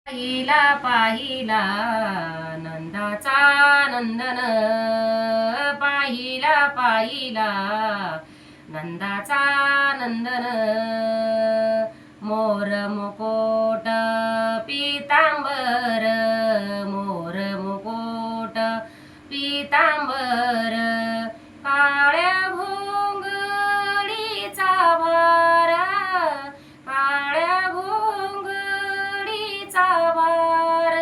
पाहिला पाहिला नंदाचा नंदन, पाहिला पाहिला नंदाचा नंदन. मोर मुकोट पीतांबर, मोर मुकोट पीतांबर, काळ्या भोंगडीचा भारा, काळ्या भोंगडीचा भार.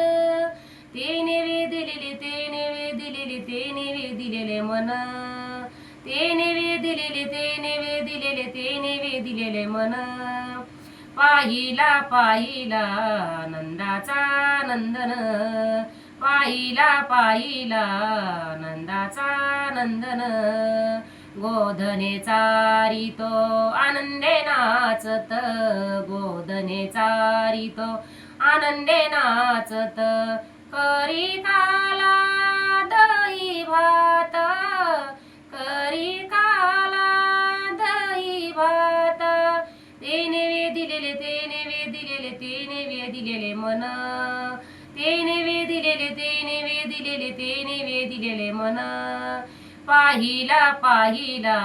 तेने वे दिलेले, तेने वे दिलेले, तेने वे दिलेले मन, तेने वे दिलेले, तेने वे दिलेले, तेने वे दिलेले मन. पाहिला पाहिला नंदाचा नंदन, पाहिला पाहिला नंदाचा नंदन. गोधने चारितो आनंदे नाचत, गोधने चारितो आनंदे नाचत. करी काला दही भात, करी काला दही भात. तेने वे दिलेले, तेने वे दिलेले, तेने वे दिलेले मन, तेने वे दिलेले, तेने वे दिलेले, तेने वे दिलेले मन. पाहिला पाहिला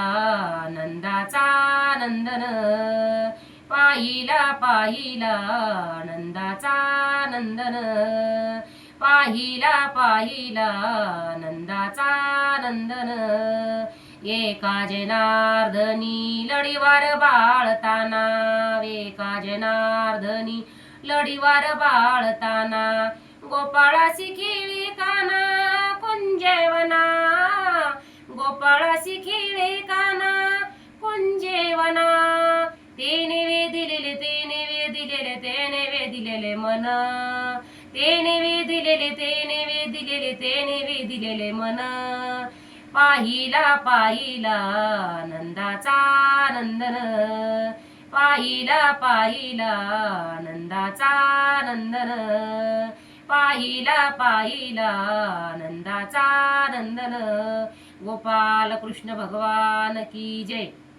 नंदाचा नंदन, पाहिला पाहिला नंदाचा नंदन, पाहिला पाहिला नंदाचा नंदन. एका जनार्दनी लढीवार बाळताना, एका जनार्दनी लढीवार बाळताना. गोपाळासी खेळी काना कुंजेवना, गोपाळासी खेळी काना कुंजेवना. तेने वे दिलेले, तेने वे दिलेले, तेने वे दिलेले मन, तेने वे दिलेले, तेने वे दिलेले, तेने वे दिलेले मन. पाहिला पाहिला नंदाचा नंदन, पाहिला पाहिला नंदाचा नंदन, पाहिला पाहिला नंदाचा नंदन. गोपाल कृष्ण भगवान की जय.